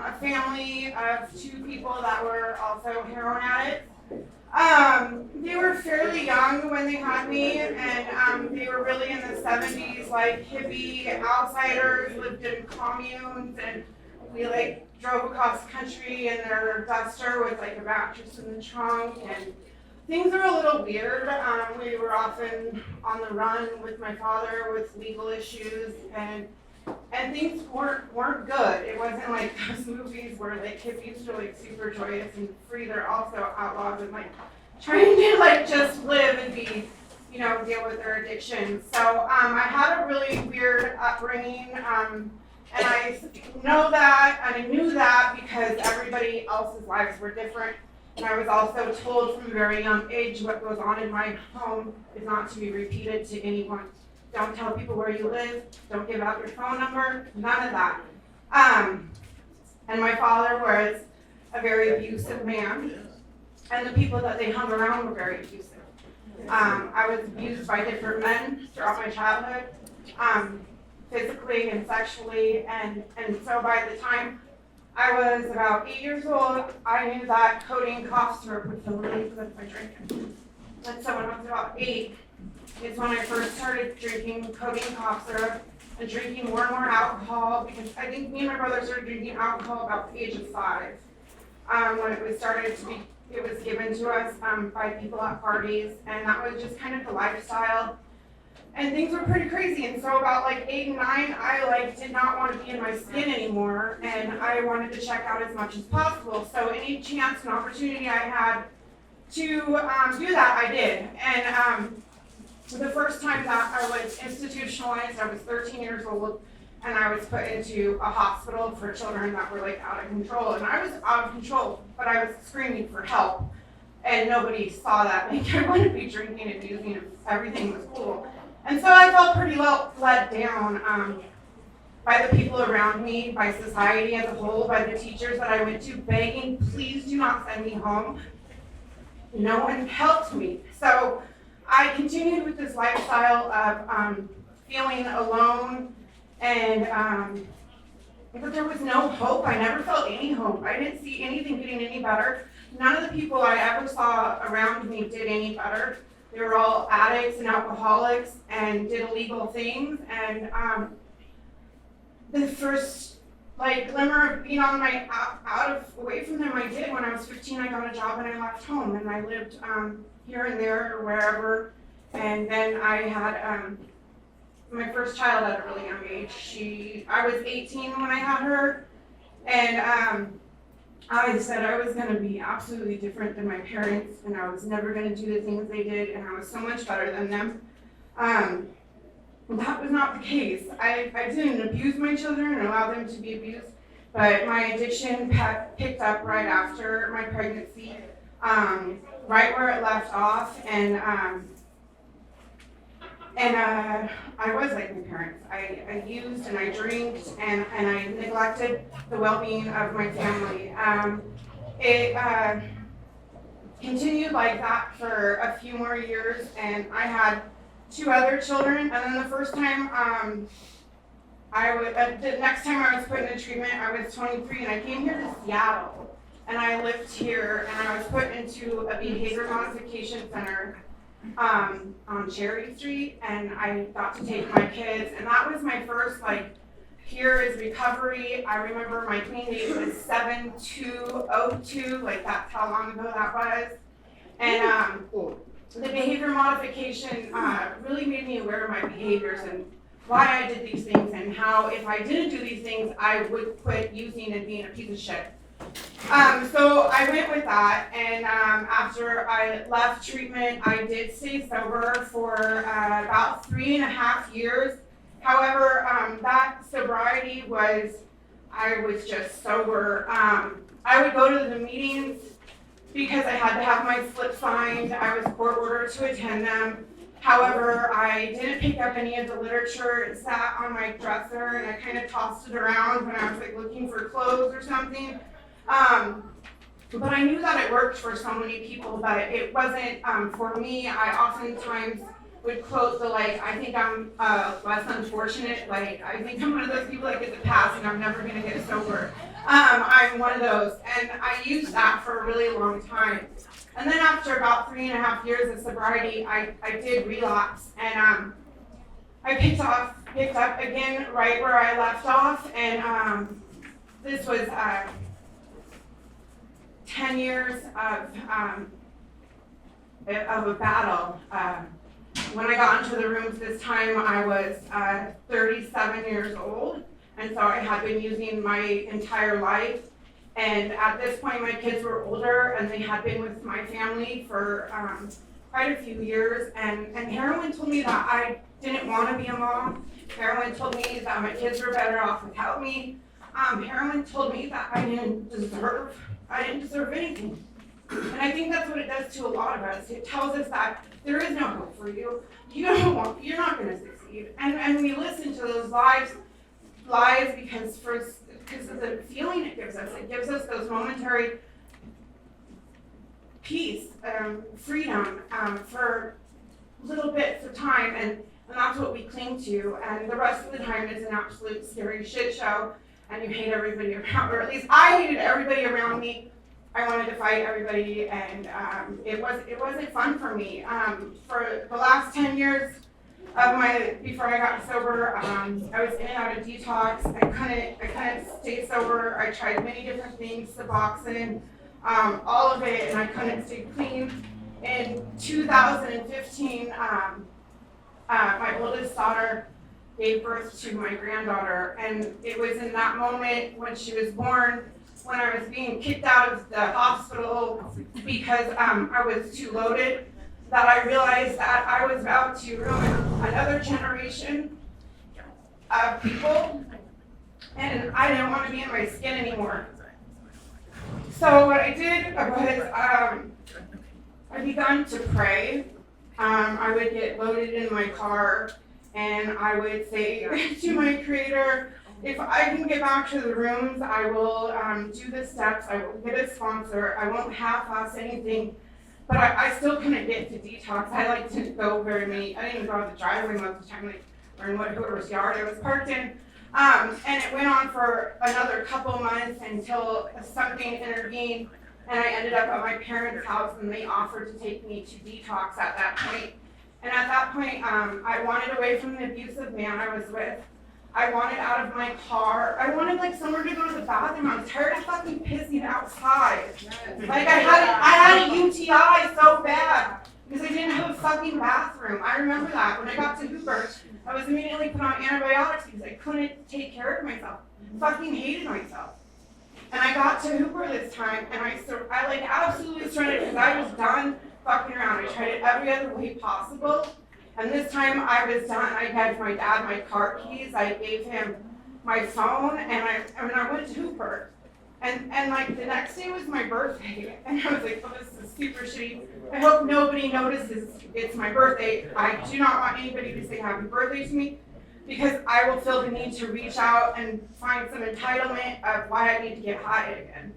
a family of two people that were also heroin addicts. They were fairly young when they had me, and they were really in the 70s, like hippie outsiders, lived in communes, and we like drove across the country in their duster with like a mattress in the trunk, and things were a little weird. We were often on the run with my father with legal issues, and things weren't good. It wasn't like those movies where like hippies are like super joyous and free. They're also outlaws and like trying to like just live and be, deal with their addiction. So I had a really weird upbringing, and I know that, and I knew that because everybody else's lives were different. And I was also told from a very young age what goes on in my home is not to be repeated to anyone. Don't tell people where you live. Don't give out your phone number. None of that. And my father was a very abusive man, and the people that they hung around were very abusive. I was abused by different men throughout my childhood, physically and sexually, and so by the time I was about 8 years old, I knew that codeine cough syrup would feel really good if I drank it. And so when I was about 8, is when I first started drinking codeine cough syrup and drinking more and more alcohol, because I think me and my brother started drinking alcohol about the age of 5. When it was given to us by people at parties, and that was just kind of the lifestyle. And things were pretty crazy, and so about like 8 and 9, I did not want to be in my skin anymore, and I wanted to check out as much as possible. So any chance and opportunity I had to do that, I did. And the first time that I was institutionalized, I was 13 years old, and I was put into a hospital for children that were like out of control. And I was out of control, but I was screaming for help, and nobody saw that. Like I wouldn't be drinking and using, and everything was cool. And so I felt pretty well let down by the people around me, by society as a whole, by the teachers that I went to, begging, please do not send me home. No one helped me. So I continued with this lifestyle of feeling alone, and but there was no hope. I never felt any hope. I didn't see anything getting any better. None of the people I ever saw around me did any better. They were all addicts and alcoholics and did illegal things. And the first glimmer of being on my away from them, I did when I was 15. I got a job and I left home, and I lived here and there or wherever. And then I had my first child at a really young age. I was 18 when I had her, and I said I was going to be absolutely different than my parents, and I was never going to do the things they did, and I was so much better than them. That was not the case. I didn't abuse my children and allow them to be abused, but my addiction picked up right after my pregnancy, right where it left off, and I was like my parents. I used and I drank, and I neglected the well-being of my family. It continued like that for a few more years, and I had 2 other children. And then the first time, the next time I was put into treatment, I was 23, and I came here to Seattle, and I lived here, and I was put into a behavior modification center on Cherry Street, and I got to take my kids, and that was my first here is recovery. I remember my clean date was 7/2/02, that's how long ago that was. And the behavior modification really made me aware of my behaviors and why I did these things, and how if I didn't do these things, I would quit using and being a piece of shit. So I went with that, and after I left treatment, I did stay sober for about 3.5 years. However, that sobriety I was just sober. I would go to the meetings because I had to have my slip signed. I was court ordered to attend them. However, I didn't pick up any of the literature. It sat on my dresser, and I kind of tossed it around when I was looking for clothes or something. But I knew that it worked for so many people, but it wasn't for me. I oftentimes would quote I think I'm less unfortunate, I think I'm one of those people that gets a pass and I'm never gonna get sober. I'm one of those, and I used that for a really long time. And then after about 3.5 years of sobriety, I did relapse, and I picked up again right where I left off, and this was 10 years of a battle. When I got into the rooms this time, I was 37 years old, and so I had been using my entire life. And at this point, my kids were older, and they had been with my family for quite a few years. And heroin told me that I didn't want to be a mom. Heroin told me that my kids were better off without me. Heroin told me that I didn't deserve anything. And I think that's what it does to a lot of us. It tells us that there is no hope for you. You're not going to succeed. And we listen to those lies because of the feeling it gives us. It gives us those momentary peace, freedom for little bits of time, and that's what we cling to. And the rest of the time is an absolute scary shit show, and you hate everybody around, or at least I hated everybody around me. I wanted to fight everybody, and it wasn't fun for me. For the last 10 years before I got sober, I was in and out of detox. I couldn't stay sober. I tried many different things, Suboxone, all of it, and I couldn't stay clean. In 2015, my oldest daughter gave birth to my granddaughter, and it was in that moment when she was born, when I was being kicked out of the hospital because I was too loaded, that I realized that I was about to ruin another generation of people, and I didn't want to be in my skin anymore. So what I did was I began to pray. I would get loaded in my car, and I would say to my Creator, if I can get back to the rooms, I will do the steps, I will get a sponsor, I won't half-ass anything. But I still couldn't get to detox. I like to go I didn't even go out the driveway most of the time, or in whoever's yard I was parked in. And it went on for another couple months until something intervened, and I ended up at my parents' house, and they offered to take me to detox at that point. And at that point, I wanted away from the abusive man I was with. I wanted out of my car. I wanted somewhere to go to the bathroom. I was tired of fucking pissing outside. I had a UTI so bad because I didn't have a fucking bathroom. I remember that when I got to Hooper, I was immediately put on antibiotics because I couldn't take care of myself. Fucking hated myself. And I got to Hooper this time, and I absolutely surrendered because I was done fucking around. I tried it every other way possible. And this time I was done. I gave my dad my car keys. I gave him my phone, and I went to Hooper. And the next day was my birthday, and I was like, oh, this is super shitty. I hope nobody notices it's my birthday. I do not want anybody to say happy birthday to me, because I will feel the need to reach out and find some entitlement of why I need to get high again.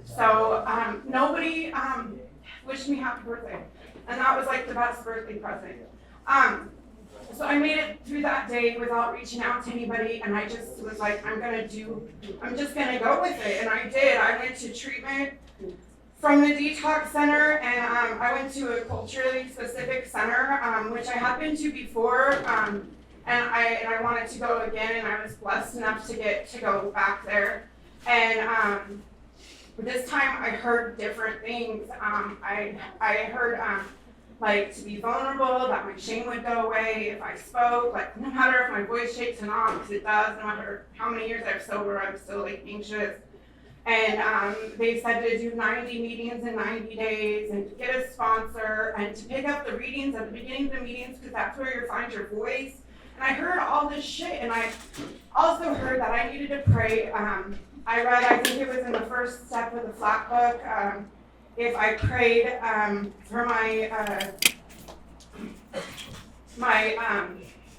So nobody wished me happy birthday, and that was the best birthday present. So I made it through that day without reaching out to anybody, and I just was like, I'm just gonna go with it, and I did. I went to treatment from the detox center, and I went to a culturally specific center, which I had been to before, and I wanted to go again, and I was blessed enough to go back there, and this time I heard different things. I heard to be vulnerable, that my shame would go away if I spoke, no matter if my voice shakes or not, because it does, no matter how many years I'm sober, I'm still anxious. And they said to do 90 meetings in 90 days, and to get a sponsor, and to pick up the readings at the beginning of the meetings, because that's where you find your voice. And I heard all this shit, and I also heard that I needed to pray. I read, I think it was in the first step of the flat book, if I prayed for my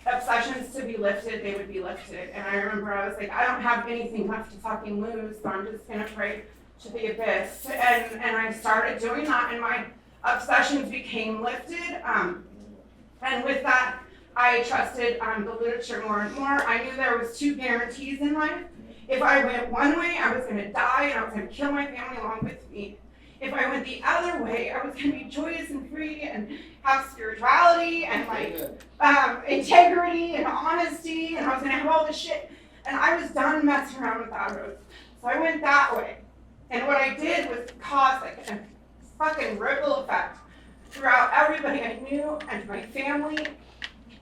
obsessions to be lifted, they would be lifted. And I remember I was like, I don't have anything left to fucking lose, so I'm just gonna pray to the abyss. And I started doing that, and my obsessions became lifted. And with that, I trusted the literature more and more. I knew there was 2 guarantees in life. If I went one way, I was gonna die and I was gonna kill my family along with me. If I went the other way, I was gonna be joyous and free and have spirituality and integrity and honesty, and I was gonna have all this shit. And I was done messing around with that road. So I went that way. And what I did was cause like a fucking ripple effect throughout everybody I knew and my family.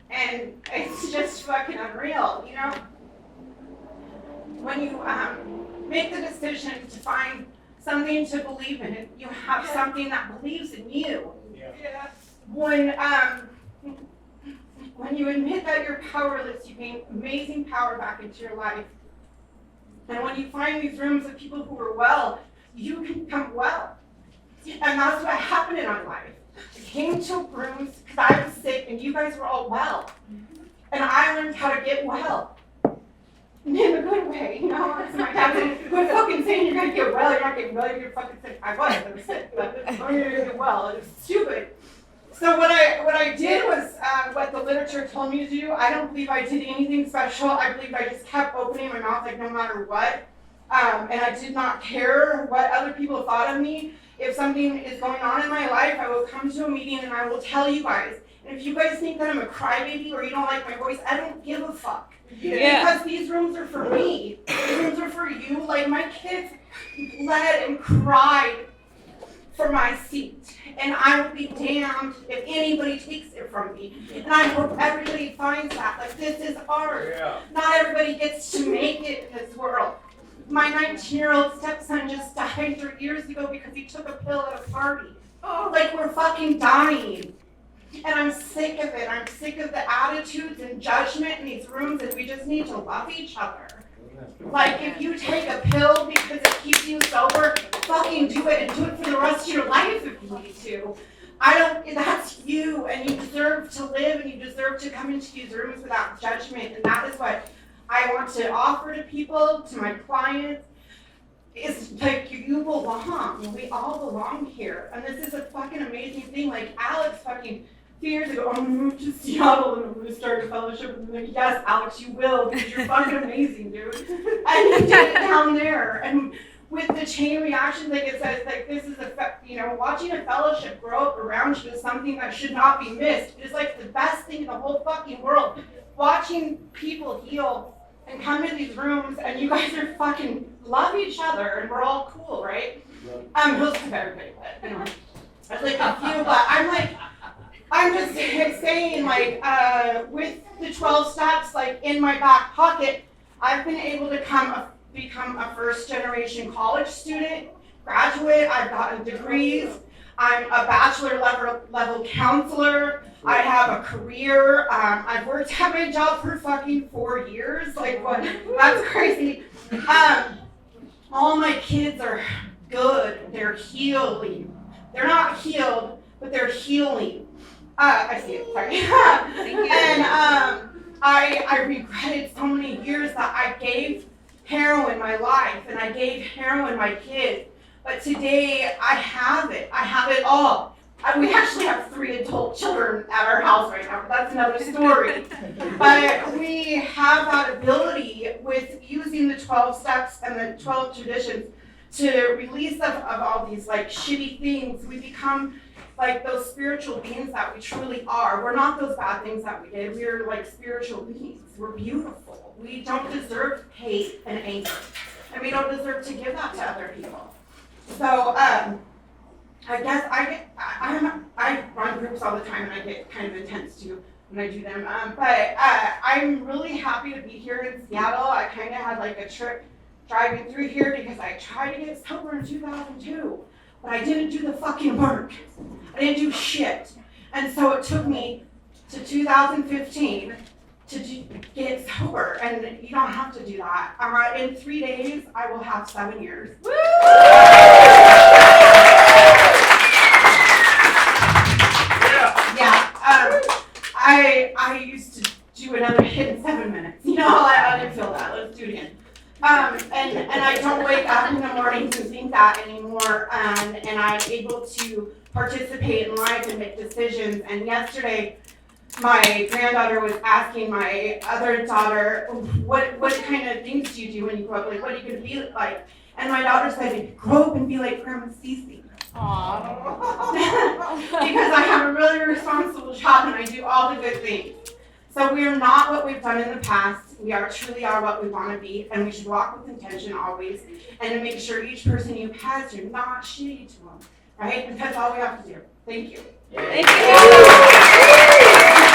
And it's just fucking unreal, you know? When you make the decision to find something to believe in, you have something that believes in you. Yeah. When you admit that you're powerless, you gain amazing power back into your life. And when you find these rooms of people who are well, you can become well. And that's what happened in my life. I came to rooms because I was sick and you guys were all well. And I learned how to get well. In a good way, you know? So my dad said, quit fucking saying you're gonna get well, you're not getting well, you're fucking sick. I was sick, but I'm gonna get well. It was stupid. So what I did was what the literature told me to do. I don't believe I did anything special. I believe I just kept opening my mouth like no matter what. And I did not care what other people thought of me. If something is going on in my life, I will come to a meeting and I will tell you guys. And if you guys think that I'm a crybaby or you don't like my voice, I don't give a fuck. Yeah. Because these rooms are for me. These rooms are for you. Like my kids bled and cried for my seat. And I will be damned if anybody takes it from me. And I hope everybody finds that. Like this is art. Yeah. Not everybody gets to make it in this world. My 19-year-old stepson just died 3 years ago because he took a pill at a party. Oh, like we're fucking dying. And I'm sick of it. I'm sick of the attitudes and judgment in these rooms, and we just need to love each other. Like, if you take a pill because it keeps you sober, fucking do it, and do it for the rest of your life if you need to. That's you, and you deserve to live, and you deserve to come into these rooms without judgment, and that is what I want to offer to people, to my clients. It's like you belong. We all belong here, and this is a fucking amazing thing. Like Alex fucking 2 years ago, I'm gonna move to Seattle and I'm gonna start a fellowship. And I'm like, yes, Alex, you will, because you're fucking amazing, dude. And you did it down there, and with the chain reaction, like it says, like this is watching a fellowship grow up around you is something that should not be missed. It is like the best thing in the whole fucking world. Watching people heal and come in these rooms, and you guys are fucking love each other, and we're all cool, right? Most of everybody, but there's like a few, but I'm just saying, like, with the 12 steps, like in my back pocket, I've been able to become a first-generation college student, graduate. I've gotten degrees. I'm a bachelor level counselor. I have a career. I've worked at my job for fucking 4 years. Like, what? That's crazy. All my kids are good. They're healing. They're not healed, but they're healing. I see it. Sorry. Thank you. And I regretted so many years that I gave heroin my life and I gave heroin my kids. But today I have it. I have it all. We actually have 3 adult children at our house right now, but that's another story. But we have that ability with using the 12 steps and the 12 traditions to release of all these like shitty things. We become like those spiritual beings that we truly are. We're not those bad things that we did. We're like spiritual beings. We're beautiful. We don't deserve hate and anger. And we don't deserve to give that to other people. So I guess I run groups all the time and I get kind of intense too when I do them. But I'm really happy to be here in Seattle. I kind of had like a trip driving through here because I tried to get sober in 2002, but I didn't do the fucking work. I didn't do shit. And so it took me to 2015 to get sober, and you don't have to do that. In 3 days, I will have 7 years. Woo! Yeah. I used to do another hit in 7 minutes. You know, I didn't feel that. Let's do it again. And I don't wake up in the mornings and think that anymore. And I'm able to participate in life and make decisions. And yesterday, my granddaughter was asking my other daughter, what kind of things do you do when you grow up? Like, what are you going to be like? And my daughter said, grow up and be like Grandma Cece. Because I have a really responsible job and I do all the good things. So we are not what we've done in the past. We truly are what we want to be, and we should walk with intention always, and to make sure each person you pass, you're not shitty to them, right? And that's all we have to do. Thank you. Thank you.